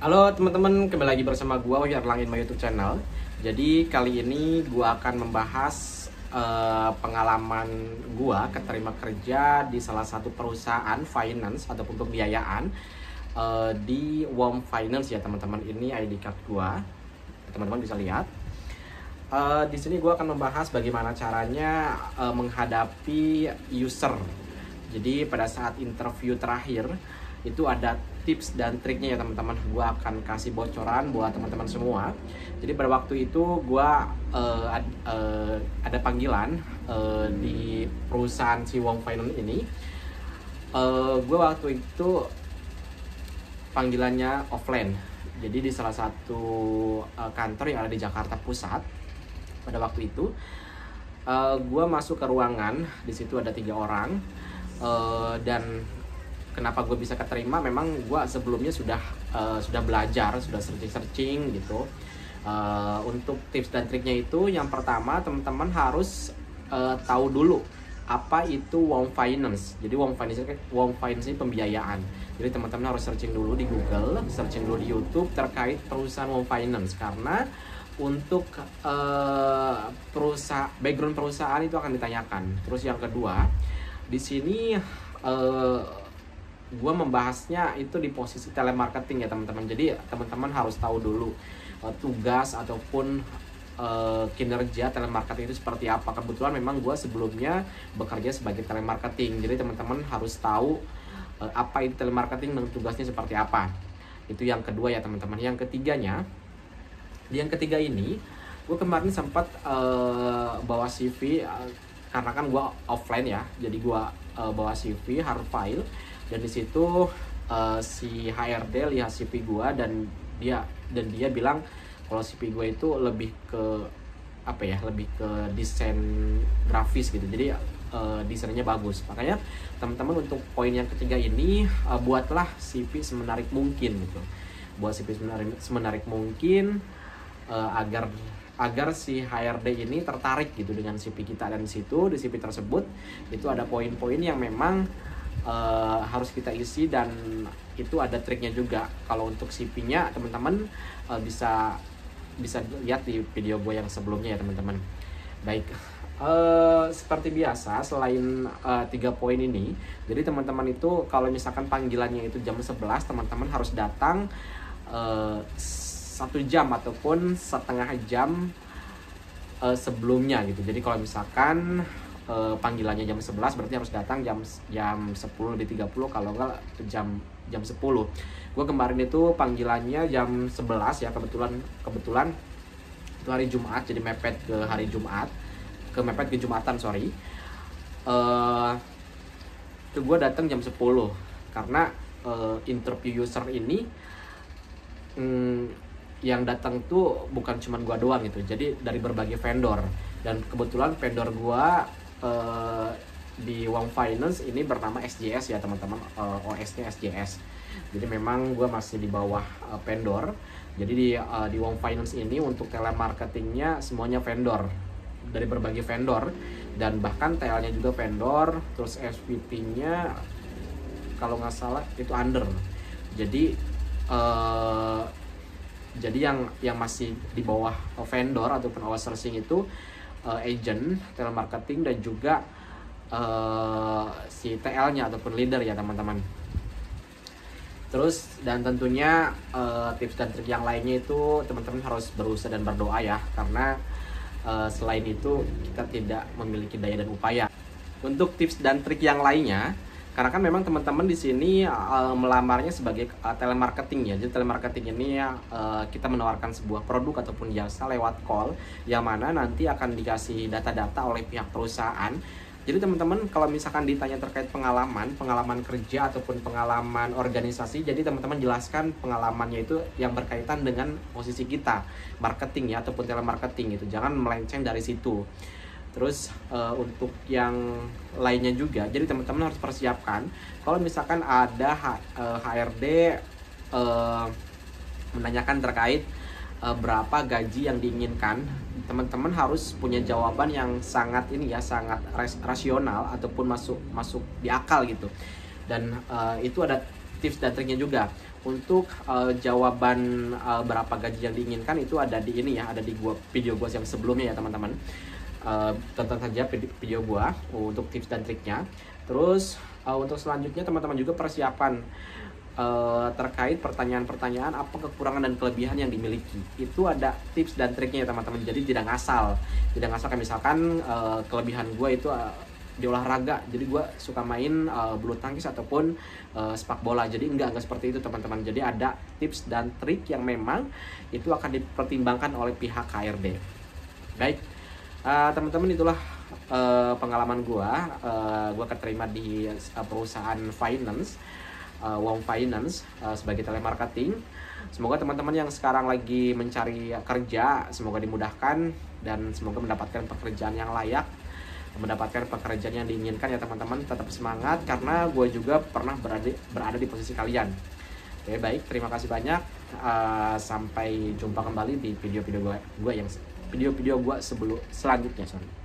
Halo teman-teman, kembali lagi bersama gua Wahyu Erlangin my YouTube channel. Jadi kali ini gua akan membahas pengalaman gua keterima kerja di salah satu perusahaan finance ataupun pembiayaan di WOM Finance ya teman-teman. Ini ID card gua, teman-teman bisa lihat. Di sini gua akan membahas bagaimana caranya menghadapi user. Jadi pada saat interview terakhir itu ada tips dan triknya ya teman-teman. Gue akan kasih bocoran buat teman-teman semua. Jadi pada waktu itu gue ada panggilan di perusahaan si Wong Finance ini. Gue waktu itu panggilannya offline. Jadi di salah satu kantor yang ada di Jakarta Pusat. Pada waktu itu gue masuk ke ruangan. Di situ ada 3 orang dan kenapa gue bisa keterima, memang gue sebelumnya sudah belajar, sudah searching gitu. Untuk tips dan triknya itu, yang pertama teman-teman harus tahu dulu apa itu WOM Finance. Jadi WOM Finance ini pembiayaan. Jadi teman-teman harus searching dulu di Google, searching dulu di YouTube terkait perusahaan WOM Finance, karena untuk background perusahaan itu akan ditanyakan. Terus yang kedua, di sini gue membahasnya itu di posisi telemarketing ya teman-teman. Jadi teman-teman harus tahu dulu tugas ataupun kinerja telemarketing itu seperti apa. Kebetulan memang gue sebelumnya bekerja sebagai telemarketing, jadi teman-teman harus tahu apa itu telemarketing dan tugasnya seperti apa. Itu yang kedua ya teman-teman. Yang ketiganya, yang ketiga ini gue kemarin sempat bawa CV, karena kan gue offline ya, jadi gue bawa CV hard file. Dan di situ si HRD lihat CV gue dan dia bilang kalau CV gue itu lebih ke lebih ke desain grafis gitu. Jadi desainnya bagus. Makanya teman-teman untuk poin yang ketiga ini, buatlah CV semenarik mungkin gitu. Buat CV semenarik mungkin agar si HRD ini tertarik gitu dengan CV kita. Dan di situ, di CV tersebut itu ada poin-poin yang memang harus kita isi, dan itu ada triknya juga. Kalau untuk CV-nya teman-teman bisa lihat di video gue yang sebelumnya ya teman-teman. Baik, seperti biasa selain 3 poin ini, jadi teman-teman itu kalau misalkan panggilannya itu jam 11, teman-teman harus datang 1 jam ataupun setengah jam sebelumnya gitu. Jadi kalau misalkan panggilannya jam 11, berarti harus datang jam 10:30, kalau enggak jam 10. Gue kemarin itu panggilannya jam 11 ya, kebetulan itu hari Jumat, jadi mepet ke hari Jumat, mepet ke Jumatan, sorry. Itu gue datang jam 10 karena interview user ini yang datang tuh bukan cuman gue doang gitu, jadi dari berbagai vendor. Dan kebetulan vendor gue di WOM Finance ini bernama SJS ya teman-teman, OS-nya SJS. Jadi memang gue masih di bawah vendor. Jadi di WOM Finance ini untuk telemarketingnya semuanya vendor, dari berbagai vendor, dan bahkan TL-nya juga vendor. Terus SVP-nya kalau nggak salah itu under. Jadi yang masih di bawah vendor ataupun outsourcing itu agent telemarketing dan juga si TL-nya ataupun leader ya teman-teman. Terus dan tentunya tips dan trik yang lainnya itu teman-teman harus berusaha dan berdoa ya, karena selain itu kita tidak memiliki daya dan upaya. Untuk tips dan trik yang lainnya, karena kan memang teman-teman di sini melamarnya sebagai telemarketing ya. Jadi telemarketing ini kita menawarkan sebuah produk ataupun jasa lewat call, yang mana nanti akan dikasih data-data oleh pihak perusahaan. Jadi teman-teman kalau misalkan ditanya terkait pengalaman kerja ataupun pengalaman organisasi, jadi teman-teman jelaskan pengalamannya itu yang berkaitan dengan posisi kita, marketing ya ataupun telemarketing gitu. Jangan melenceng dari situ. Terus untuk yang lainnya juga, jadi teman-teman harus persiapkan kalau misalkan ada HRD menanyakan terkait berapa gaji yang diinginkan, teman-teman harus punya jawaban yang sangat rasional ataupun masuk di akal gitu. Dan itu ada tips dan triknya juga. Untuk jawaban berapa gaji yang diinginkan itu ada di ini ya, ada di video gua yang sebelumnya ya teman-teman. Tonton saja video gua untuk tips dan triknya. Terus untuk selanjutnya teman-teman juga persiapan terkait pertanyaan-pertanyaan apa kekurangan dan kelebihan yang dimiliki. Itu ada tips dan triknya ya teman-teman. Jadi tidak ngasal kayak misalkan kelebihan gue itu di olahraga, jadi gue suka main bulu tangkis ataupun sepak bola. Jadi enggak seperti itu teman-teman. Jadi ada tips dan trik yang memang itu akan dipertimbangkan oleh pihak HRD. Baik, teman-teman, itulah pengalaman gue keterima di perusahaan finance, Wong Finance, sebagai telemarketing. Semoga teman-teman yang sekarang lagi mencari kerja semoga dimudahkan dan semoga mendapatkan pekerjaan yang layak, mendapatkan pekerjaan yang diinginkan ya teman-teman. Tetap semangat karena gue juga pernah berada di posisi kalian. Oke, baik, terima kasih banyak. Sampai jumpa kembali di video-video gue selanjutnya.